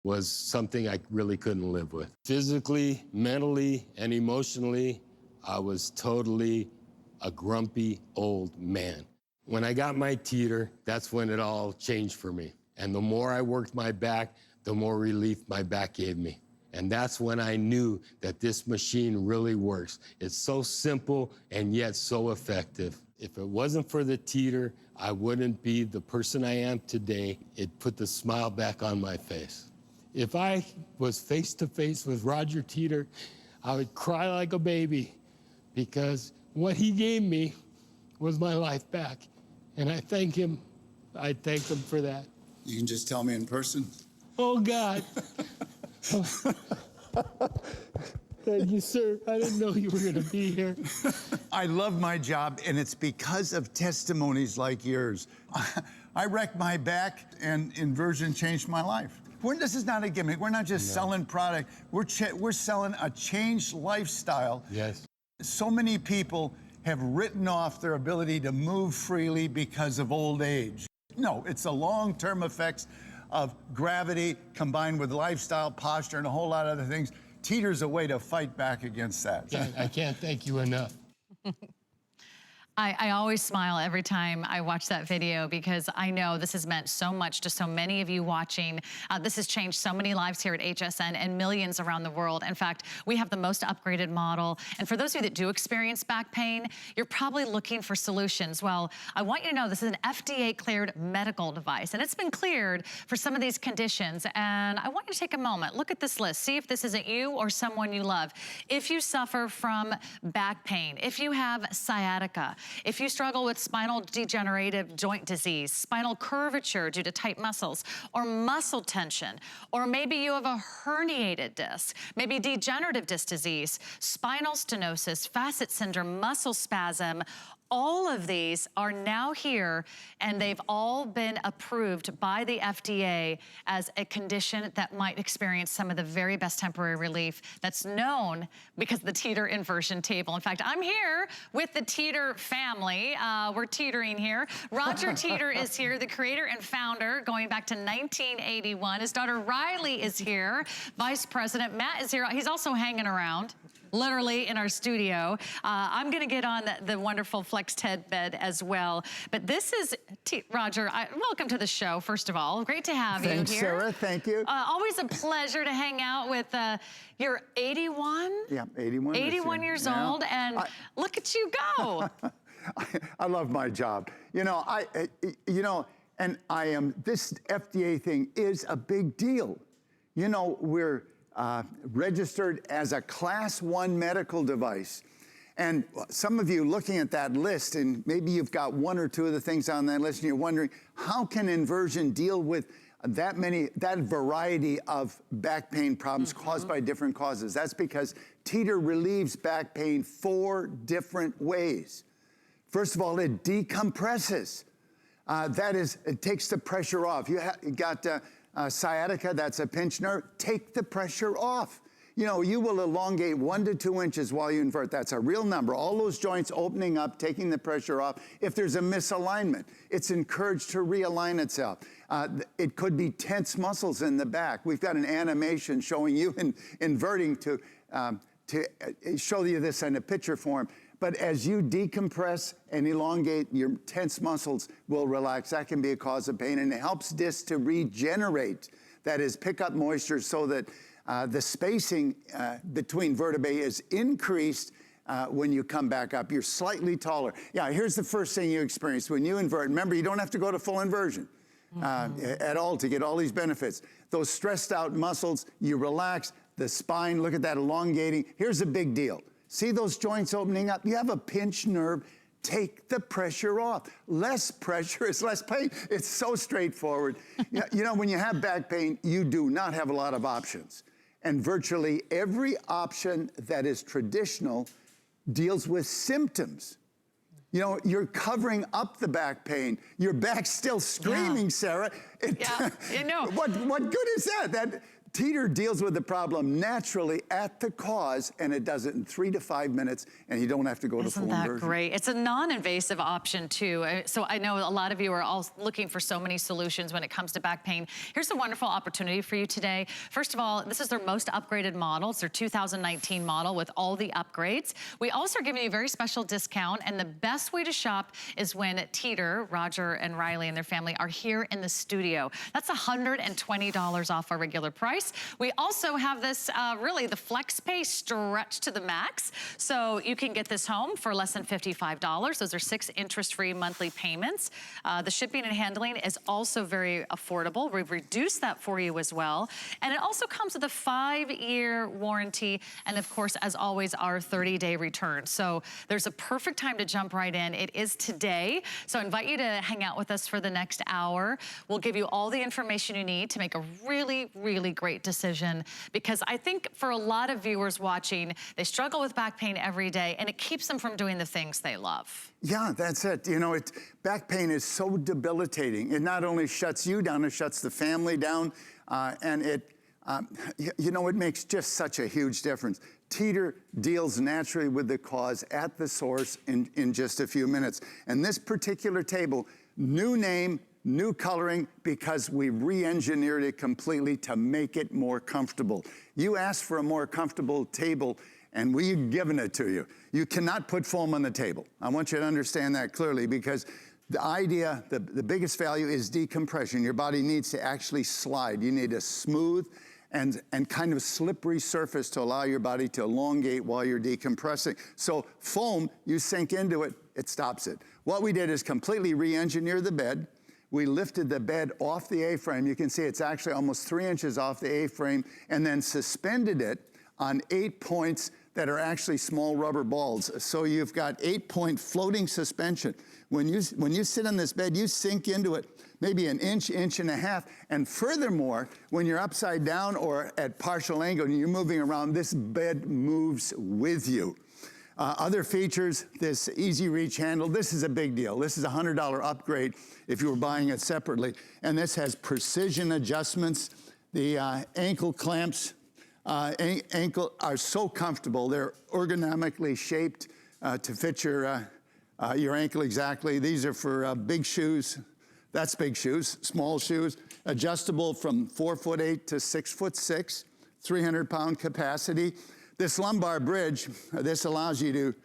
was something I really couldn't live with. Physically, mentally, and emotionally, I was totally a grumpy old man. When I got my Teeter, that's when it all changed for me. And the more I worked my back, the more relief my back gave me. And that's when I knew that this machine really works. It's so simple and yet so effective. If it wasn't for the Teeter, I wouldn't be the person I am today. It put the smile back on my face. If I was face to face with Roger Teeter, I would cry like a baby because what he gave me was my life back. And I thank him. I thank him for that. You can just tell me in person. Oh, God. Thank you, sir. I didn't know you were going to be here. I love my job, and it's because of testimonies like yours. I wrecked my back, and Inversion changed my life. This is not a gimmick. We're not just selling product. We're selling a changed lifestyle. Yes. So many people have written off their ability to move freely because of old age. No, it's the long-term effects of gravity combined with lifestyle, posture, and a whole lot of other things. Teeter's a way to fight back against that. I can't thank you enough. I always smile every time I watch that video because I know this has meant so much to so many of you watching. This has changed so many lives here at HSN and millions around the world. In fact, we have the most upgraded model. And for those of you that do experience back pain, you're probably looking for solutions. Well, I want you to know this is an FDA cleared medical device, and it's been cleared for some of these conditions. And I want you to take a moment, look at this list, see if this isn't you or someone you love. If you suffer from back pain, if you have sciatica, if you struggle with spinal degenerative joint disease, spinal curvature due to tight muscles, or muscle tension, or maybe you have a herniated disc, maybe degenerative disc disease, spinal stenosis, facet syndrome, muscle spasm, all of these are now here, and they've all been approved by the FDA as a condition that might experience some of the very best temporary relief that's known because of the Teeter inversion table. In fact, I'm here with the Teeter family. We're teetering here. Roger Teeter is here, the creator and founder, going back to 1981. His daughter Riley is here. Vice President Matt is here. He's also hanging around, literally in our studio. I'm gonna get on the wonderful FlexTech bed as well. But this is, Roger, welcome to the show, first of all. Great to have you here. Thanks, Sarah, thank you. Always a pleasure to hang out with, you're 81? Yeah, 81. 81 years old, and look at you go. I love my job. You know, this FDA thing is a big deal. You know, we're registered as a Class 1 medical device. And some of you looking at that list, and maybe you've got one or two of the things on that list, and you're wondering, how can Inversion deal with that variety of back pain problems caused by different causes? That's because Teeter relieves back pain 4 different ways. First of all, it decompresses. That is, it takes the pressure off. You got sciatica, that's a pinched nerve. Take the pressure off. You know, you will elongate 1 to 2 inches while you invert. That's a real number. All those joints opening up, taking the pressure off. If there's a misalignment, it's encouraged to realign itself. It could be tense muscles in the back. We've got an animation showing you inverting to show you this in a picture form. But as you decompress and elongate, your tense muscles will relax. That can be a cause of pain, and it helps discs to regenerate. That is, pick up moisture so that the spacing between vertebrae is increased when you come back up. You're slightly taller. Yeah, here's the first thing you experience when you invert. Remember, you don't have to go to full inversion at all to get all these benefits. Those stressed out muscles, you relax. The spine, look at that elongating. Here's a big deal. See those joints opening up? You have a pinched nerve. Take the pressure off. Less pressure is less pain. It's so straightforward. You know, when you have back pain, you do not have a lot of options. And virtually every option that is traditional deals with symptoms. You know, you're covering up the back pain. Your back's still screaming, Sarah. Yeah, you know. What good is that? Teeter deals with the problem naturally at the cause, and it does it in 3 to 5 minutes, and you don't have to go to full inversion. Isn't that great? It's a non-invasive option too. So I know a lot of you are all looking for so many solutions when it comes to back pain. Here's a wonderful opportunity for you today. First of all, this is their most upgraded model. It's their 2019 model with all the upgrades. We also are giving you a very special discount, and the best way to shop is when Teeter, Roger and Riley and their family are here in the studio. That's $120 off our regular price. We also have this, really the FlexPay stretch to the max. So you can get this home for less than $55. Those are 6 interest-free monthly payments. The shipping and handling is also very affordable. We've reduced that for you as well. And it also comes with a 5-year warranty. And of course, as always, our 30-day return. So there's a perfect time to jump right in. It is today. So I invite you to hang out with us for the next hour. We'll give you all the information you need to make a really, really great decision, because I think for a lot of viewers watching, they struggle with back pain every day, and it keeps them from doing the things they love. Yeah, that's it. You know, back pain is so debilitating. It not only shuts you down, it shuts the family down, and it makes just such a huge difference. Teeter deals naturally with the cause at the source in just a few minutes. And this particular table, new name, new coloring, because we re-engineered it completely to make it more comfortable. You asked for a more comfortable table, and we've given it to you. You cannot put foam on the table. I want you to understand that clearly, because the idea, the biggest value is decompression. Your body needs to actually slide. You need a smooth and kind of slippery surface to allow your body to elongate while you're decompressing. So foam, you sink into it, it stops it. What we did is completely re-engineer the bed. We lifted the bed off the A-frame. You can see it's actually almost 3 inches off the A-frame, and then suspended it on 8 points that are actually small rubber balls. So you've got 8-point floating suspension. When you sit on this bed, you sink into it maybe an inch, inch and a half. And furthermore, when you're upside down or at partial angle and you're moving around, this bed moves with you. Other features, this easy reach handle, this is a big deal. This is a $100 upgrade if you were buying it separately. And this has precision adjustments. The ankle clamps ankle are so comfortable. They're ergonomically shaped to fit your ankle exactly. These are for big shoes. That's big shoes, small shoes. Adjustable from 4'8" to 6'6", 300-pound capacity. This lumbar bridge, this allows you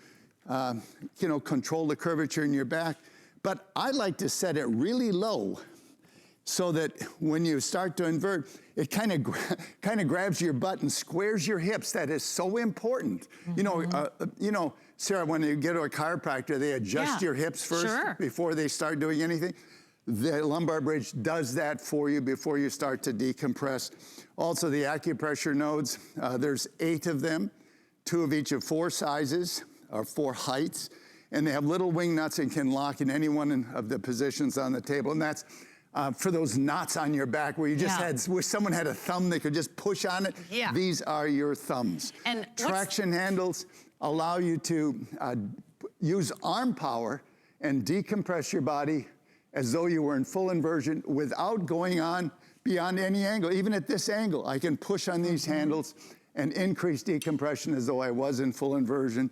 to, control the curvature in your back. But I like to set it really low so that when you start to invert, it kind of grabs your butt and squares your hips. That is so important. Mm-hmm. Sarah, when you get to a chiropractor, they adjust your hips first before they start doing anything. The lumbar bridge does that for you before you start to decompress. Also, the acupressure nodes, there's 8 of them, 2 of each of 4 sizes or 4 heights, and they have little wing nuts and can lock in any one of the positions on the table. And that's for those knots on your back where you just where someone had a thumb they could just push on it. Yeah. These are your thumbs. And traction handles allow you to use arm power and decompress your body as though you were in full inversion without going on beyond any angle. Even at this angle, I can push on these handles and increase decompression as though I was in full inversion.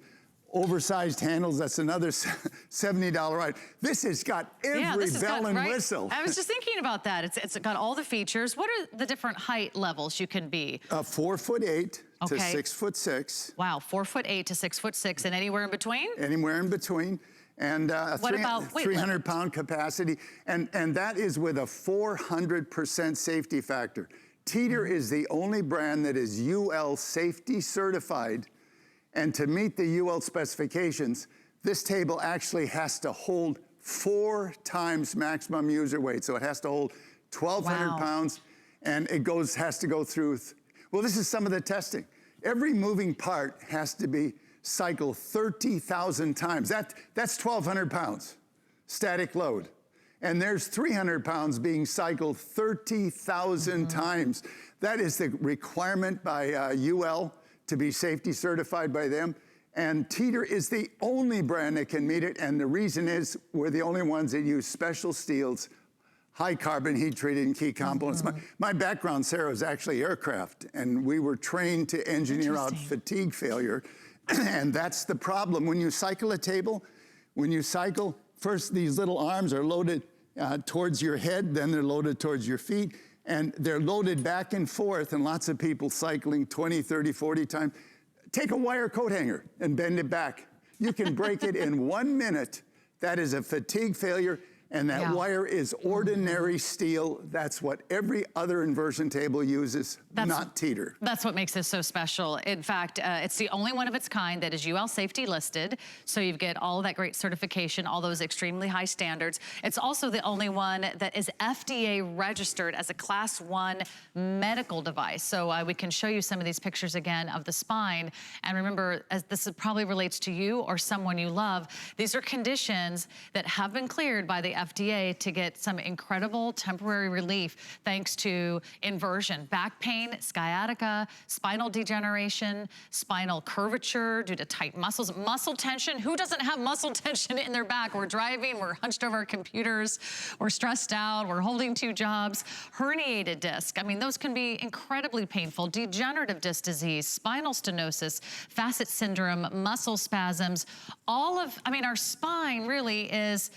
Oversized handles, that's another $70 item. This has got every bell and whistle. I was just thinking about that. It's got all the features. What are the different height levels you can be? 4'8" to 6'6". Wow, 4'8" to 6'6", and anywhere in between? Anywhere in between. And a 300-pound capacity, and that is with a 400% safety factor. Teeter is the only brand that is UL safety certified, and to meet the UL specifications, this table actually has to hold 4 times maximum user weight. So it has to hold 1,200 pounds, and it has to go through, well, this is some of the testing. Every moving part has to be cycled 30,000 times. That's 1,200 pounds, static load. And there's 300 pounds being cycled 30,000 times. That is the requirement by UL to be safety certified by them. And Teeter is the only brand that can meet it. And the reason is we're the only ones that use special steels high carbon heat treated and key components. My background, Sarah, is actually aircraft, and we were trained to engineer out fatigue failure. And that's the problem. When you cycle a table, when you cycle, first these little arms are loaded towards your head, then they're loaded towards your feet, and they're loaded back and forth, and lots of people cycling 20, 30, 40 times. Take a wire coat hanger and bend it back. You can break it in 1 minute. That is a fatigue failure. And that wire is ordinary steel. That's what every other inversion table uses, not Teeter. That's what makes this so special. In fact, it's the only one of its kind that is UL safety listed. So you get all of that great certification, all those extremely high standards. It's also the only one that is FDA registered as a class 1 medical device. So we can show you some of these pictures again of the spine. And remember, as this probably relates to you or someone you love, these are conditions that have been cleared by the FDA to get some incredible temporary relief thanks to inversion, back pain, sciatica, spinal degeneration, spinal curvature due to tight muscles, muscle tension. Who doesn't have muscle tension in their back? We're driving, we're hunched over our computers, we're stressed out, we're holding 2 jobs. Herniated disc, I mean, those can be incredibly painful. Degenerative disc disease, spinal stenosis, facet syndrome, muscle spasms, all of, I mean, our spine really is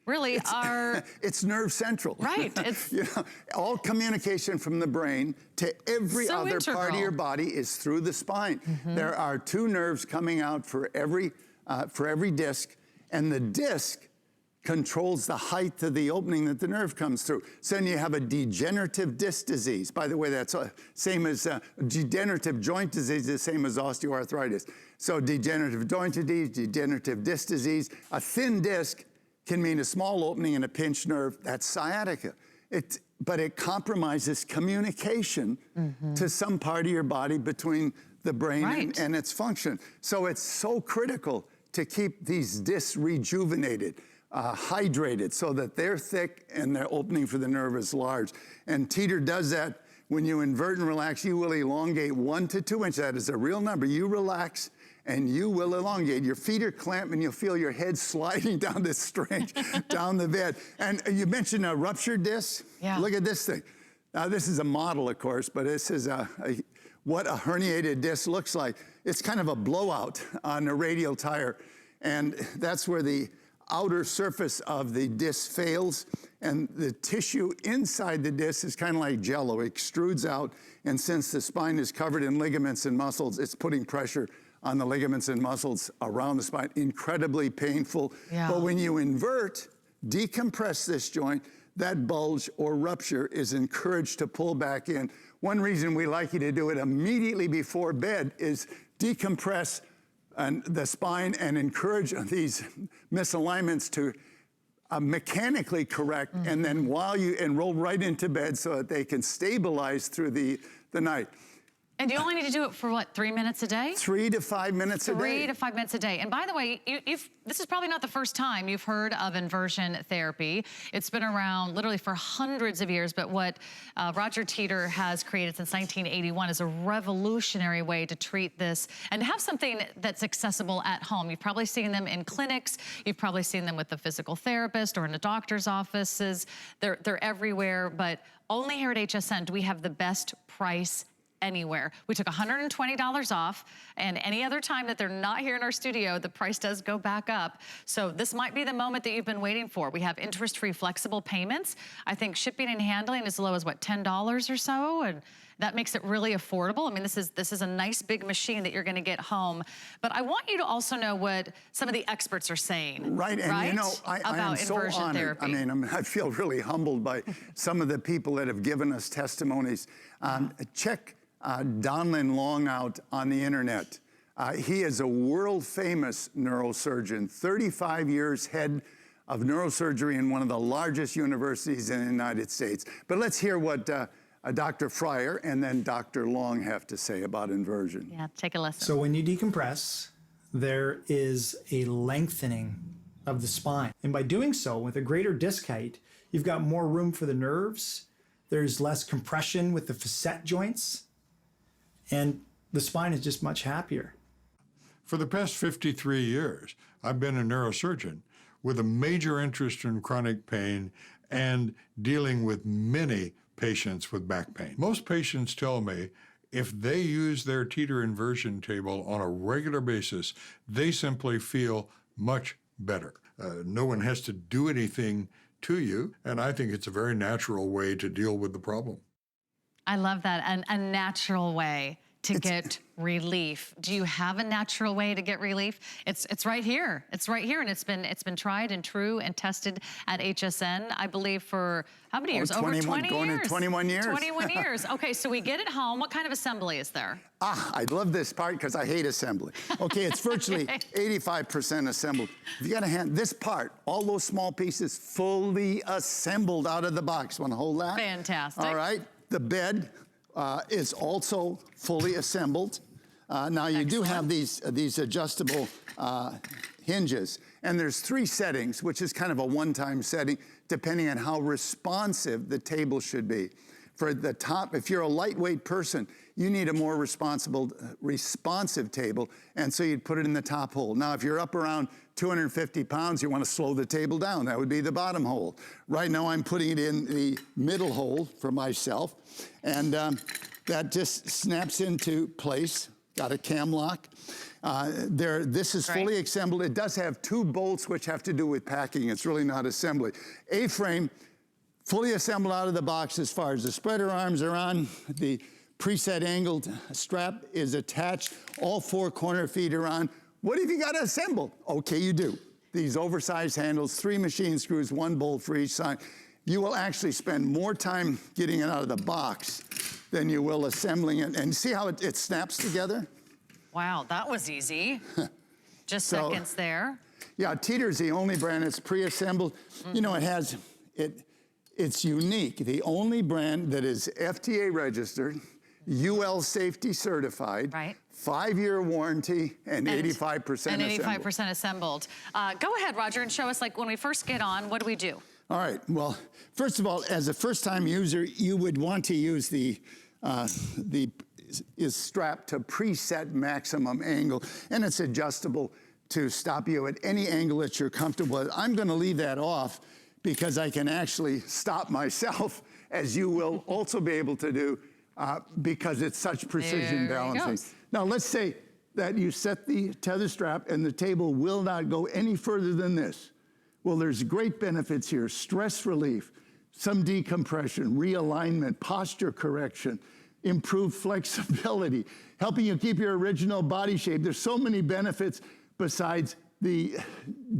it's nerve central. Right. It's you know, all communication from the brain to every so other integral. part of your body is through the spine. There are 2 nerves coming out for every disc, and the disc controls the height of the opening that the nerve comes through. So then you have a degenerative disc disease. By the way, that's same as degenerative joint disease, the same as osteoarthritis. So degenerative joint disease, degenerative disc disease, a thin disc can mean a small opening in a pinched nerve. That's sciatica. But it compromises communication to some part of your body between the brain and its function. So it's so critical to keep these discs rejuvenated, hydrated, so that they're thick and their opening for the nerve is large. And Teeter does that. When you invert and relax, you will elongate 1 to 2 inches. That is a real number. You relax, and you will elongate. Your feet are clamped, and you'll feel your head sliding down this strange, down the bed. And you mentioned a ruptured disc. Yeah. Look at this thing. Now, this is a model, of course, but this is what a herniated disc looks like. It's kind of a blowout on a radial tire, and that's where the outer surface of the disc fails, and the tissue inside the disc is kind of like jello. It extrudes out, and since the spine is covered in ligaments and muscles, it's putting pressure on the ligaments and muscles around the spine. Incredibly painful. Yeah. But when you invert, decompress this joint, that bulge or rupture is encouraged to pull back in. One reason we like you to do it immediately before bed is decompress the spine and encourage these misalignments to mechanically correct, and then while you roll right into bed so that they can stabilize through the night. And you only need to do it for what, 3 minutes a day? 3 to 5 minutes a day. 3 to 5 minutes a day. And by the way, this is probably not the first time you've heard of inversion therapy. It's been around literally for hundreds of years, but what Roger Teeter has created since 1981 is a revolutionary way to treat this and to have something that's accessible at home. You've probably seen them in clinics. You've probably seen them with the physical therapist or in the doctor's offices. They're everywhere, but only here at HSN do we have the best price anywhere. We took $120 off, and any other time that they're not here in our studio, the price does go back up. So this might be the moment that you've been waiting for. We have interest-free flexible payments. I think shipping and handling is as low as what, $10 or so, and that makes it really affordable. I mean, this is a nice big machine that you're gonna get home. But I want you to also know what some of the experts are saying. Right, and you know, I am so honored. Therapy. I mean, I feel really humbled by some of the people that have given us testimonies. Check Donlin Long out on the internet. He is a world-famous neurosurgeon, 35 years head of neurosurgery in one of the largest universities in the United States. But let's hear what Dr. Fryer and then Dr. Long have to say about inversion. Yeah, take a listen. So when you decompress, there is a lengthening of the spine. And by doing so, with a greater disc height, you've got more room for the nerves. There's less compression with the facet joints. And the spine is just much happier. For the past 53 years, I've been a neurosurgeon with a major interest in chronic pain and dealing with many patients with back pain. Most patients tell me if they use their Teeter inversion table on a regular basis, they simply feel much better. No one has to do anything to you, and I think it's a very natural way to deal with the problem. I love that, and a natural way to get relief. Do you have a natural way to get relief? It's right here. It's right here, and it's been tried and true and tested at HSN, I believe, for how many years? Over 20 going years. to 21 years. 21 years. Okay, so we get it home. What kind of assembly is there? I love this part because I hate assembly. Okay, it's virtually 85% assembled. If you got a hand, this part, all those small pieces, fully assembled out of the box. Want to hold that? Fantastic. All right, the bed is also fully assembled. Now you do have these adjustable hinges, and there's 3 settings, which is kind of a one-time setting, depending on how responsive the table should be. For the top, if you're a lightweight person, you need a more responsive table, and so you'd put it in the top hole. Now, if you're up around 250 pounds, you want to slow the table down. That would be the bottom hole. Right now, I'm putting it in the middle hole for myself, and that just snaps into place. Got a cam lock. This is fully assembled. It does have 2 bolts, which have to do with packing. It's really not assembly. A-frame, fully assembled out of the box as far as the spreader arms are on. The preset angled strap is attached. All 4 corner feet are on. What have you got to assemble? Okay, you do. These oversized handles, 3 machine screws, 1 bolt for each side. You will actually spend more time getting it out of the box than you will assembling it. And see how it snaps together? Wow, that was easy. Just seconds there. Yeah, Teeter's the only brand that's pre-assembled. You know, it's unique. The only brand that is FDA registered, UL safety certified, 5-year warranty, and 85% assembled. And 85% assembled. Go ahead, Roger, and show us, like, when we first get on, what do we do? All right, well, first of all, as a first-time user, you would want to use is strapped to preset maximum angle, and it's adjustable to stop you at any angle that you're comfortable with. I'm gonna leave that off because I can actually stop myself, as you will also be able to do, because it's such precision balancing. Now, let's say that you set the tether strap and the table will not go any further than this. Well, there's great benefits here: stress relief, some decompression, realignment, posture correction, improved flexibility, helping you keep your original body shape. There's so many benefits besides the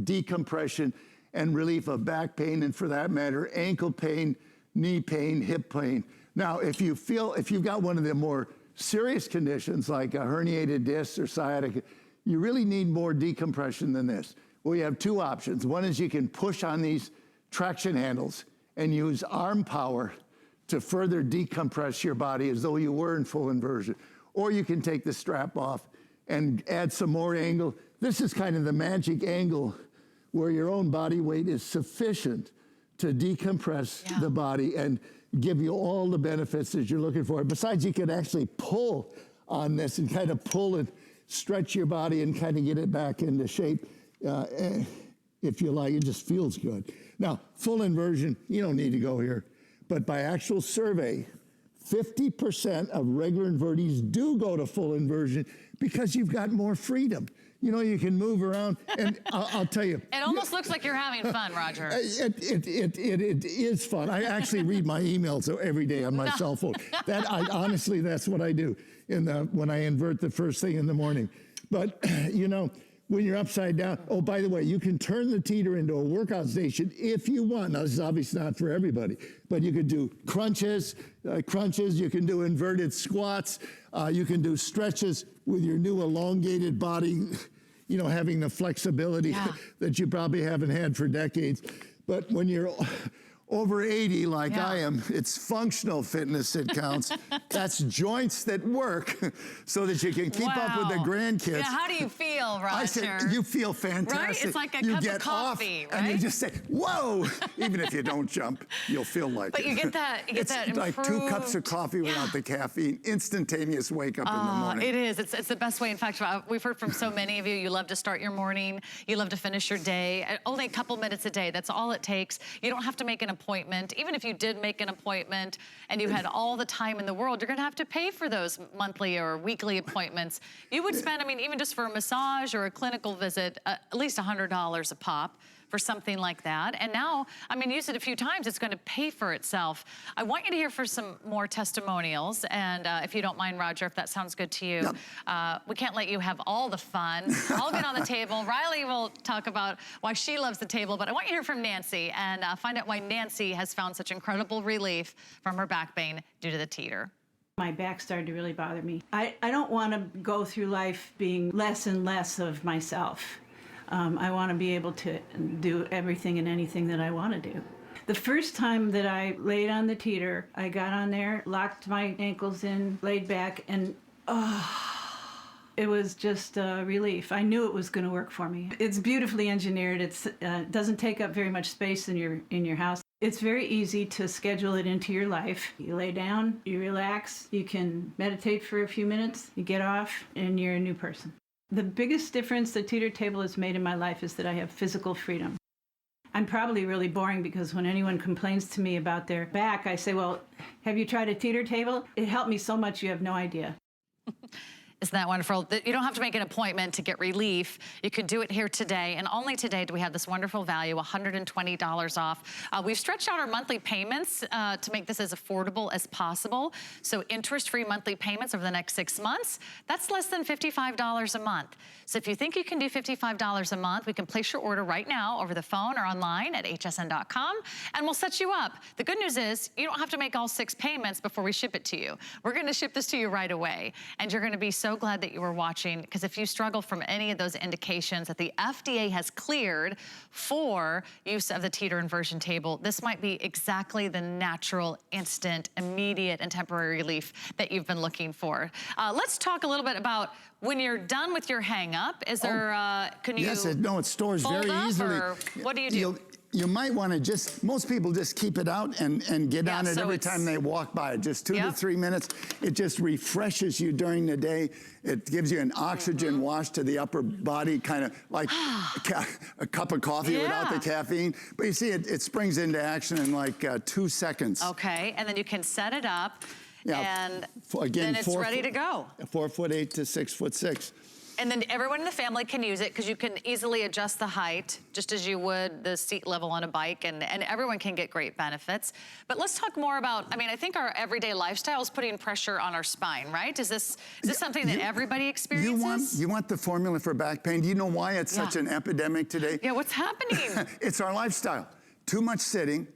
decompression and relief of back pain, and for that matter, ankle pain, knee pain, hip pain. Now, if you've got one of the more serious conditions like a herniated disc or sciatica, you really need more decompression than this. Well, you have 2 options. One is you can push on these traction handles and use arm power to further decompress your body as though you were in full inversion. Or you can take the strap off and add some more angle. This is kind of the magic angle where your own body weight is sufficient to decompress the body and give you all the benefits that you're looking for. Besides, you can actually pull on this and kind of pull and stretch your body and kind of get it back into shape. If you like, it just feels good. Now, full inversion, you don't need to go here. But by actual survey, 50% of regular invertees do go to full inversion because you've got more freedom. You know, you can move around, and I'll tell you. It almost looks like you're having fun, Roger. It is fun. I actually read my emails every day on my cell phone. Honestly, that's what I do when I invert the first thing in the morning. But, you know, when you're upside down, oh, by the way, you can turn the Teeter into a workout station if you want. Now, this is obviously not for everybody, but you could do crunches, you can do inverted squats, you can do stretches with your new elongated body, you know, having the flexibility that you probably haven't had for decades. But when you're over 80 like I am, it's functional fitness that counts. That's joints that work so that you can keep up with the grandkids. Yeah, how do you feel, Roger? I said, you feel fantastic. Right? It's like a you cup get of coffee, off, and you just say, whoa! Even if you don't jump, you'll feel like but it. You get that it's like 2 cups of coffee without the caffeine. Instantaneous wake up in the morning. It is. It's the best way. In fact, we've heard from so many of you. You love to start your morning. You love to finish your day. Only a couple minutes a day. That's all it takes. You don't have to make an appointment, even if you did make an appointment and you had all the time in the world, you're gonna have to pay for those monthly or weekly appointments. You would spend, I mean, even just for a massage or a clinical visit, at least $100 a pop for something like that. And now, I mean, use it a few times, it's gonna pay for itself. I want you to hear for some more testimonials, and if you don't mind, Roger, if that sounds good to you. Yep. We can't let you have all the fun. I'll get on the table. Riley will talk about why she loves the table, but I want you to hear from Nancy and find out why Nancy has found such incredible relief from her back pain due to the Teeter. My back started to really bother me. I don't want to go through life being less and less of myself. I want to be able to do everything and anything that I want to do. The first time that I laid on the Teeter, I got on there, locked my ankles in, laid back, and it was just a relief. I knew it was going to work for me. It's beautifully engineered. It doesn't take up very much space in your house. It's very easy to schedule it into your life. You lay down, you relax, you can meditate for a few minutes, you get off, and you're a new person. The biggest difference the Teeter table has made in my life is that I have physical freedom. I'm probably really boring because when anyone complains to me about their back, I say, well, have you tried a Teeter table? It helped me so much you have no idea. Isn't that wonderful? You don't have to make an appointment to get relief. You can do it here today, and only today do we have this wonderful value, $120 off. We've stretched out our monthly payments to make this as affordable as possible. So interest-free monthly payments over the next 6 months, that's less than $55 a month. So if you think you can do $55 a month, we can place your order right now over the phone or online at hsn.com, and we'll set you up. The good news is you don't have to make all 6 payments before we ship it to you. We're gonna ship this to you right away, and you're gonna be so glad that you were watching, because if you struggle from any of those indications that the FDA has cleared for use of the Teeter inversion table, this might be exactly the natural, instant, immediate, and temporary relief that you've been looking for. Let's talk a little bit about when you're done with your hang-up. Is there, can you Yes, it stores fold very up, easily. or what do you do? You might want to just, most people just keep it out and get on it so every time they walk by it. Just 2 to 3 minutes. It just refreshes you during the day. It gives you an oxygen wash to the upper body, kind of like a cup of coffee without the caffeine. But you see, it springs into action in like 2 seconds. Okay, and then you can set it up, and again, then it's ready to go. 4'8" to 6'6". And then everyone in the family can use it because you can easily adjust the height just as you would the seat level on a bike, and everyone can get great benefits. But let's talk more about, I mean, I think our everyday lifestyle is putting pressure on our spine, right? Is this something that everybody experiences? You want the formula for back pain? Do you know why it's such an epidemic today? Yeah, what's happening? It's our lifestyle. Too much sitting,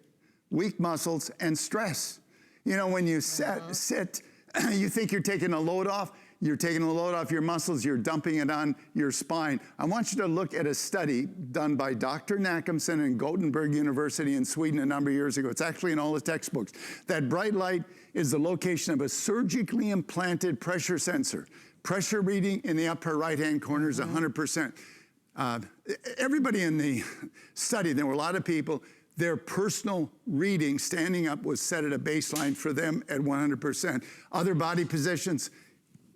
weak muscles, and stress. You know, when you sit, you think you're taking a load off. You're taking a load off your muscles, you're dumping it on your spine. I want you to look at a study done by Dr. Nackimson in Gothenburg University in Sweden a number of years ago. It's actually in all the textbooks. That bright light is the location of a surgically implanted pressure sensor. Pressure reading in the upper right-hand corner is 100%. Everybody in the study, there were a lot of people, their personal reading standing up was set at a baseline for them at 100%. Other body positions,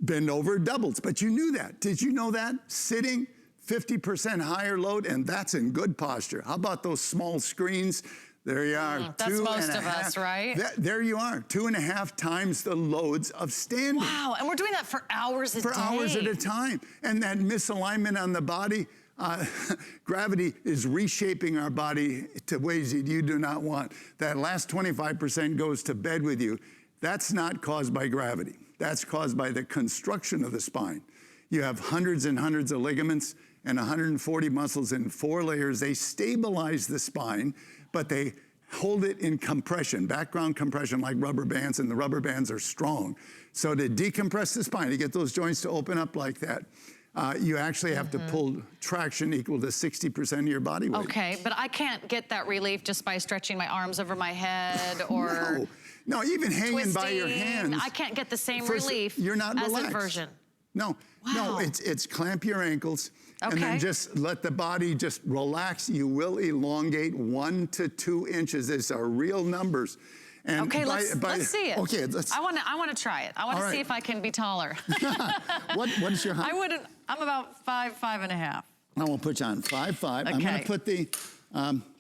bend over doubles, but you knew that. Did you know that? Sitting, 50% higher load, and that's in good posture. How about those small screens? There you are. That's most of us, right? There you are, 2.5 times the loads of standing. Wow, and we're doing that for hours a day. For hours at a time. And that misalignment on the body, gravity is reshaping our body to ways that you do not want. That last 25% goes to bed with you. That's not caused by gravity. That's caused by the construction of the spine. You have hundreds and hundreds of ligaments and 140 muscles in 4 layers. They stabilize the spine, but they hold it in compression, background compression like rubber bands, and the rubber bands are strong. So to decompress the spine, to get those joints to open up like that, you actually have to pull traction equal to 60% of your body weight. Okay, but I can't get that relief just by stretching my arms over my head or No, even hanging twisting by your hands. I can't get the same relief you're not as relaxed. inversion. No, no, it's clamp your ankles and then just let the body just relax. You will elongate 1 to 2 inches. These are real numbers. And okay, let's see it. Okay, I want to try it. I want to see if I can be taller. What is your height? I'm about 5'5.5". I won't put you on 5'5". Okay. I'm going to put the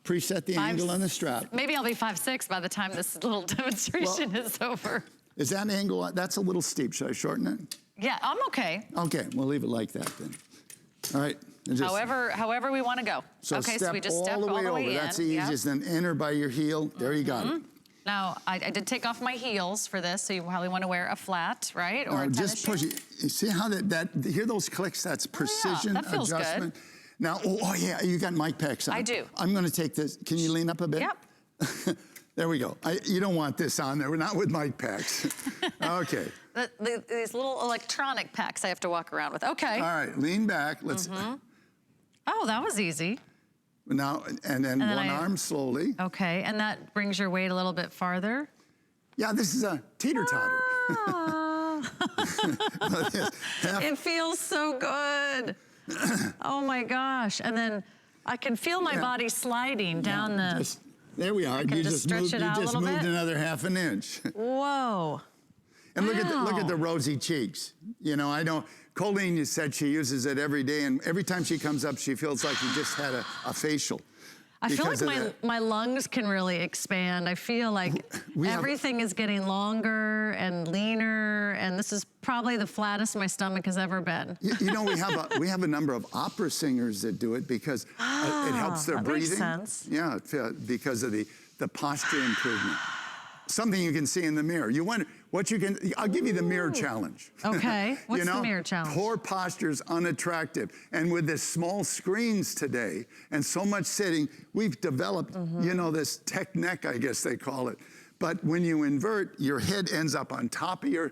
preset the angle on the strap. Maybe I'll be 5'6" by the time this little demonstration is over. Is that angle, that's a little steep. Should I shorten it? Yeah, I'm okay. Okay, we'll leave it like that then. All right. and just- However we want to go. So okay, step so we just all step the way all the over. way in. That's the easiest. Then enter by your heel. There you got it. Now, I did take off my heels for this, so you probably want to wear a flat, right? Or a tennis Just push shoe. it. You see how hear those clicks? That's precision that feels good. adjustment. Now, yeah, you got mic packs on. I do. I'm going to take this. Can you lean up a bit? Yep. There we go. You don't want this on there. We're not with mic packs. Okay. These little electronic packs I have to walk around with. Okay. All right, lean back. Let's. Oh, that was easy. Now, and then one arm slowly. Okay, and that brings your weight a little bit farther. Yeah, this is a teeter-totter. It feels so good. Oh my gosh. And then I can feel my body sliding down the... There we are. You just stretch it out a little bit. You just moved another ½ an inch. Whoa. And look at the rosy cheeks. You know, I don't. Colleen, you said she uses it every day, and every time she comes up, she feels like she just had a facial. I feel like my lungs can really expand. I feel like everything is getting longer and leaner, and this is probably the flattest my stomach has ever been. You know, we have a number of opera singers that do it because it helps their breathing. Makes sense. Yeah, because of the posture improvement. Something you can see in the mirror. You wonder what you can. I'll give you the mirror challenge. Okay, what's the mirror challenge? Poor posture's unattractive, and with the small screens today and so much sitting, we've developed, you know, this tech neck, I guess they call it. But when you invert, your head ends up on top of your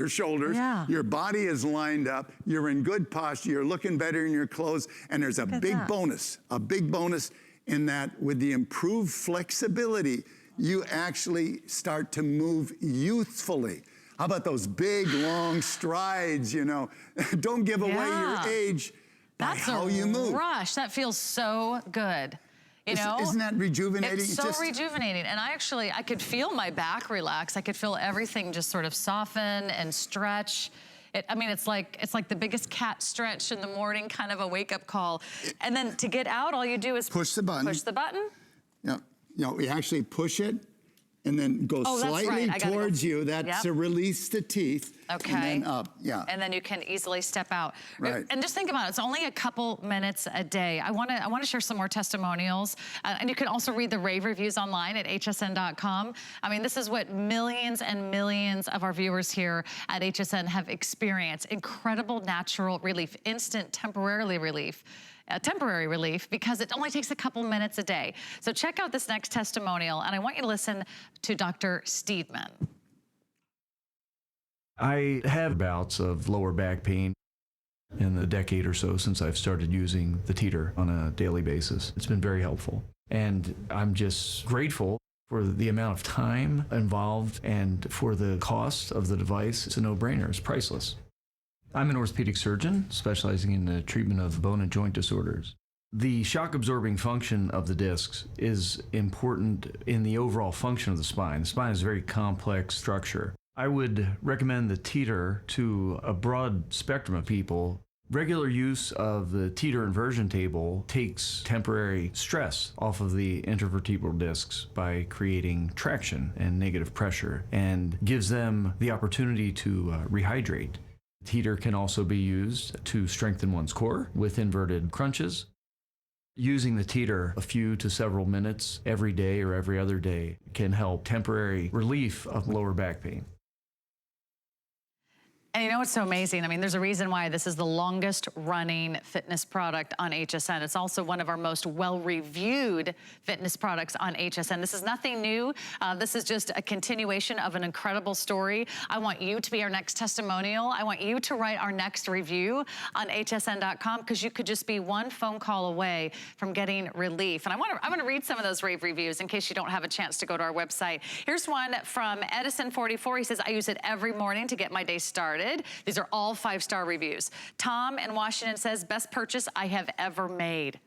shoulders. Yeah. Your body is lined up. You're in good posture. You're looking better in your clothes, and there's a big bonus in that with the improved flexibility. You actually start to move youthfully. How about those big, long strides, you know? Don't give away your age by how you move. Rush. That feels so good. You know? Isn't that rejuvenating? It's so rejuvenating. And I could feel my back relax. I could feel everything just sort of soften and stretch. I mean, it's like the biggest cat stretch in the morning, kind of a wake-up call. And then to get out, all you do is push the button. Push the button. Yeah. You know, we actually push it and then go slightly towards you. That's to release the teeth. Okay. And then up, And then you can easily step out. Right. And just think about it. It's only a couple minutes a day. I want to share some more testimonials. And you can also read the rave reviews online at hsn.com. I mean, this is what millions and millions of our viewers here at HSN have experienced. Incredible natural relief, instant temporary relief because it only takes a couple minutes a day. So check out this next testimonial, and I want you to listen to Dr. Steedman. I have bouts of lower back pain in the decade or so since I've started using the Teeter on a daily basis. It's been very helpful, and I'm just grateful for the amount of time involved and for the cost of the device. It's a no-brainer. It's priceless. I'm an orthopedic surgeon specializing in the treatment of bone and joint disorders. The shock-absorbing function of the discs is important in the overall function of the spine. The spine is a very complex structure. I would recommend the Teeter to a broad spectrum of people. Regular use of the Teeter inversion table takes temporary stress off of the intervertebral discs by creating traction and negative pressure and gives them the opportunity to rehydrate. Teeter can also be used to strengthen one's core with inverted crunches. Using the Teeter a few to several minutes every day or every other day can help temporary relief of lower back pain. And you know what's so amazing? I mean, there's a reason why this is the longest running fitness product on HSN. It's also one of our most well-reviewed fitness products on HSN. This is nothing new. This is just a continuation of an incredible story. I want you to be our next testimonial. I want you to write our next review on hsn.com because you could just be one phone call away from getting relief. And I'm gonna read some of those rave reviews in case you don't have a chance to go to our website. Here's one from Edison44. He says, I use it every morning to get my day started. These are all 5-star reviews. Tom in Washington says, best purchase I have ever made.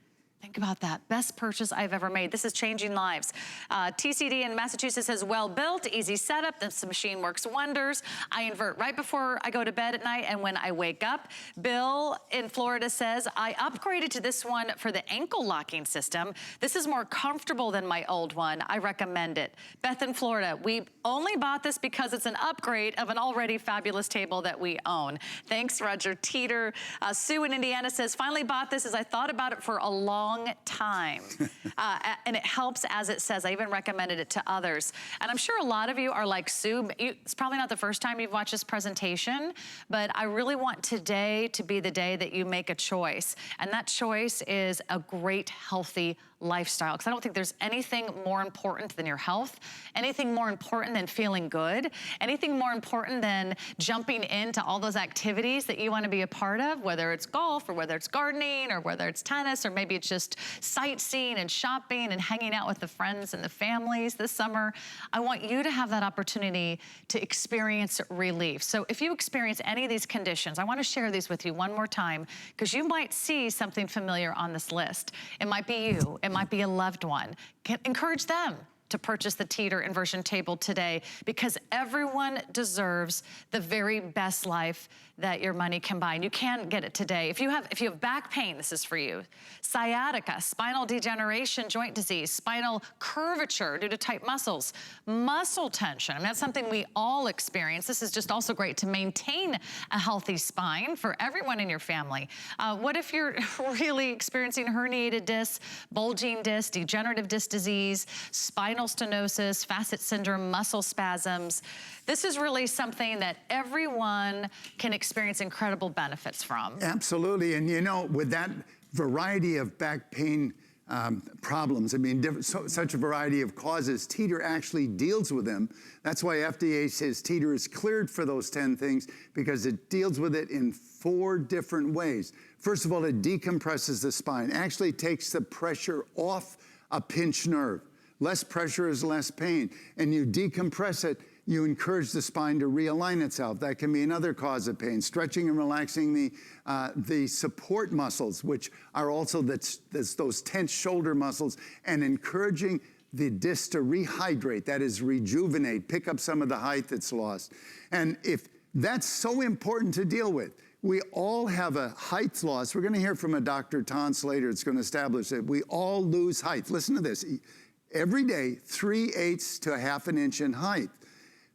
Think about that. Best purchase I've ever made. This is changing lives. TCD in Massachusetts says, well built, easy setup. This machine works wonders. I invert right before I go to bed at night and when I wake up. Bill in Florida says, I upgraded to this one for the ankle locking system. This is more comfortable than my old one. I recommend it. Beth in Florida, we only bought this because it's an upgrade of an already fabulous table that we own. Thanks, Roger Teeter. Sue in Indiana says, finally bought this as I thought about it for a long time. And it helps, as it says. I even recommended it to others. And I'm sure a lot of you are like Sue. It's probably not the first time you've watched this presentation, but I really want today to be the day that you make a choice. And that choice is a great, healthy lifestyle, because I don't think there's anything more important than your health, anything more important than feeling good, anything more important than jumping into all those activities that you want to be a part of, whether it's golf or whether it's gardening or whether it's tennis or maybe it's just sightseeing and shopping and hanging out with the friends and the families this summer. I want you to have that opportunity to experience relief. So if you experience any of these conditions, I want to share these with you one more time, because you might see something familiar on this list. It might be you. It might be a loved one. Encourage them to purchase the Teeter Inversion table today, because everyone deserves the very best life that your money can buy. And you can get it today. If you have back pain, this is for you. Sciatica, spinal degeneration, joint disease, spinal curvature due to tight muscles, muscle tension. I mean, that's something we all experience. This is just also great to maintain a healthy spine for everyone in your family. What if you're really experiencing herniated discs, bulging disc, degenerative disc disease, spinal stenosis, facet syndrome, muscle spasms? This is really something that everyone can experience incredible benefits from. Absolutely, and you know, with that variety of back pain problems, I mean, such a variety of causes, Teeter actually deals with them. That's why FDA says Teeter is cleared for those 10 things, because it deals with it in 4 different ways. First of all, it decompresses the spine, actually takes the pressure off a pinched nerve. Less pressure is less pain, and you decompress it, you encourage the spine to realign itself. That can be another cause of pain. Stretching and relaxing the support muscles, which are also those tense shoulder muscles, and encouraging the disc to rehydrate, that is rejuvenate, pick up some of the height that's lost. And if that's so important to deal with, we all have a height loss. We're gonna hear from a Dr. Tons later. It's gonna establish that we all lose height. Listen to this. Every day, 3/8 to 1/2 inch in height.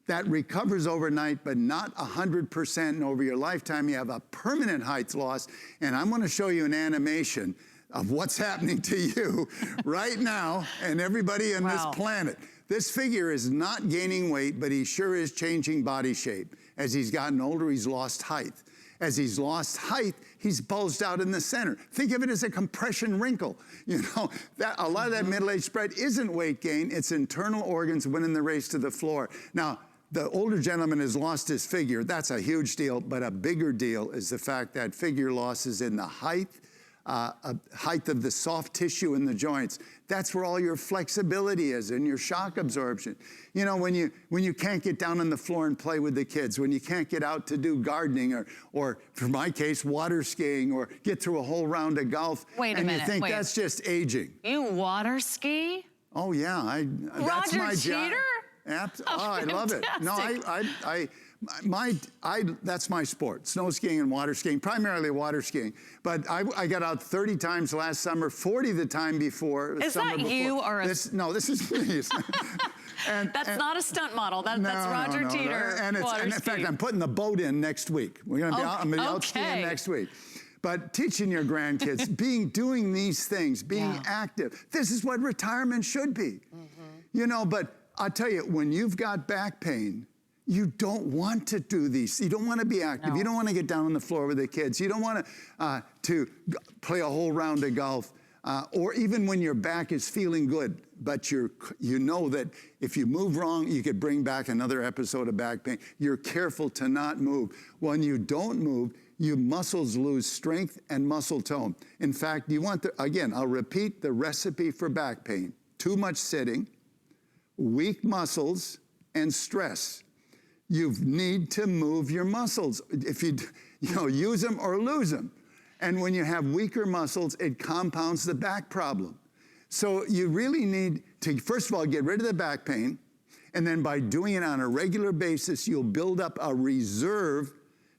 That recovers overnight, but not 100%. And over your lifetime, you have a permanent height loss. And I'm gonna show you an animation of what's happening to you right now and everybody on this planet. This figure is not gaining weight, but he sure is changing body shape. As he's gotten older, he's lost height. As he's lost height, he's bulged out in the center. Think of it as a compression wrinkle. You know, a lot of that middle-age spread isn't weight gain, it's internal organs winning the race to the floor. Now, the older gentleman has lost his figure. That's a huge deal, but a bigger deal is the fact that figure loss is in the height of the soft tissue in the joints. That's where all your flexibility is and your shock absorption. You know, when you can't get down on the floor and play with the kids, when you can't get out to do gardening or for my case, water skiing, or get through a whole round of golf. Wait a minute, and you think that's just aging. You water ski? Oh yeah, that's my Roger job. Teeter? I love it. No, that's my sport, snow skiing and water skiing, primarily water skiing. But I got out 30 times last summer, 40 the time before. Is that you or a... No, this is me. That's not a stunt model. That's Roger Teeter. And in fact, I'm putting the boat in next week. I'm going to be out skiing next week. But teaching your grandkids, doing these things, being active, this is what retirement should be. You know, but I'll tell you, when you've got back pain, you don't want to do these. You don't want to be active. No. You don't want to get down on the floor with the kids. You don't want to play a whole round of golf, or even when your back is feeling good, but you know that if you move wrong, you could bring back another episode of back pain. You're careful to not move. When you don't move, your muscles lose strength and muscle tone. In fact, you want again, I'll repeat the recipe for back pain. Too much sitting, weak muscles, and stress. You need to move your muscles. If you use them or lose them. And when you have weaker muscles, it compounds the back problem. So you really need to, first of all, get rid of the back pain. And then by doing it on a regular basis, you'll build up a reserve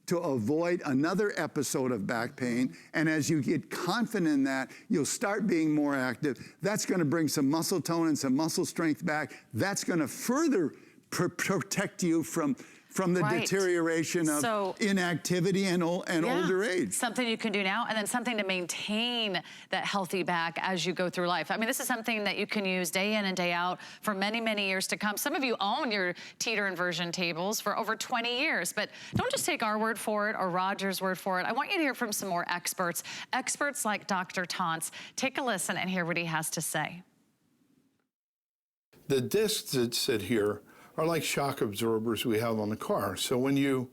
to avoid another episode of back pain. And as you get confident in that, you'll start being more active. That's going to bring some muscle tone and some muscle strength back. That's going to further protect you from the deterioration of inactivity and older age. Something you can do now, and then something to maintain that healthy back as you go through life. I mean, this is something that you can use day in and day out for many, many years to come. Some of you own your Teeter Inversion tables for over 20 years, but don't just take our word for it or Roger's word for it. I want you to hear from some more experts like Dr. Tantz. Take a listen and hear what he has to say. The discs that sit here are like shock absorbers we have on the car. So when you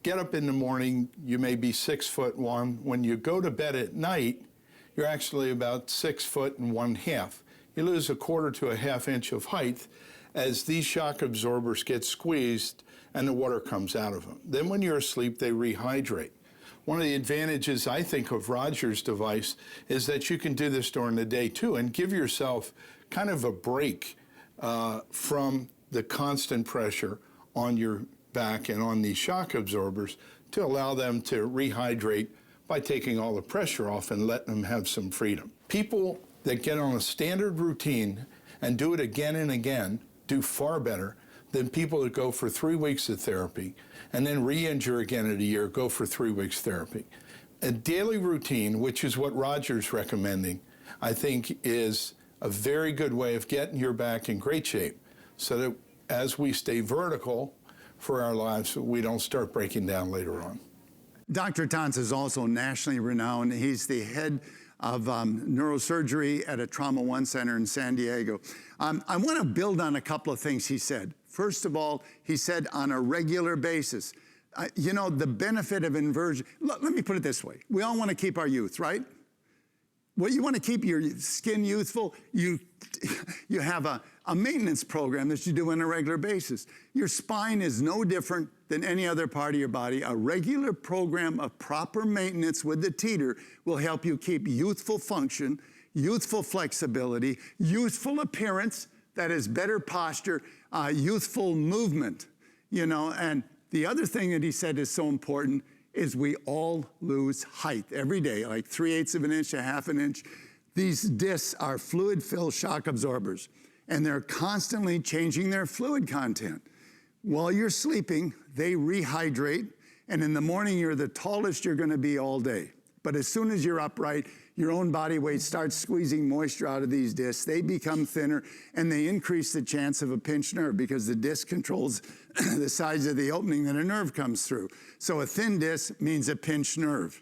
get up in the morning, you may be 6'1". When you go to bed at night, you're actually about 6'1½". You lose 1/4 to 1/2 inch of height as these shock absorbers get squeezed and the water comes out of them. Then when you're asleep, they rehydrate. One of the advantages, I think, of Roger's device is that you can do this during the day too and give yourself kind of a break from the constant pressure on your back and on these shock absorbers to allow them to rehydrate by taking all the pressure off and letting them have some freedom. People that get on a standard routine and do it again and again do far better than people that go for 3 weeks of therapy and then re-injure again in a year, go for 3 weeks therapy. A daily routine, which is what Roger's recommending, I think is a very good way of getting your back in great shape, so that as we stay vertical for our lives, we don't start breaking down later on. Dr. Tantz is also nationally renowned. He's the head of neurosurgery at a Trauma One Center in San Diego. I want to build on a couple of things he said. First of all, he said on a regular basis. You know, the benefit of inversion, let me put it this way. We all want to keep our youth, right? Well, you want to keep your skin youthful, you have a maintenance program that you do on a regular basis. Your spine is no different than any other part of your body. A regular program of proper maintenance with the Teeter will help you keep youthful function, youthful flexibility, youthful appearance, that is better posture, youthful movement, you know. And the other thing that he said is so important is we all lose height every day, like 3/8 of an inch, 1/2 an inch. These discs are fluid-filled shock absorbers, and they're constantly changing their fluid content. While you're sleeping, they rehydrate, and in the morning, you're the tallest you're gonna be all day. But as soon as you're upright, your own body weight starts squeezing moisture out of these discs. They become thinner, and they increase the chance of a pinched nerve because the disc controls the size of the opening that a nerve comes through. So a thin disc means a pinched nerve,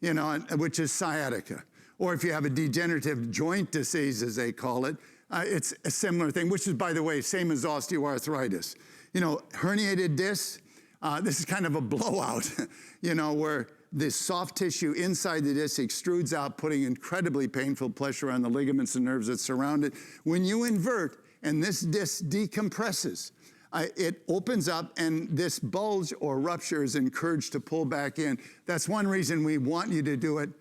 you know, which is sciatica. Or if you have a degenerative joint disease, as they call it, it's a similar thing, which is, by the way, same as osteoarthritis. You know, herniated discs, this is kind of a blowout, you know, where this soft tissue inside the disc extrudes out, putting incredibly painful pressure on the ligaments and nerves that surround it. When you invert and this disc decompresses, it opens up and this bulge or rupture is encouraged to pull back in. That's one reason we want you to do it,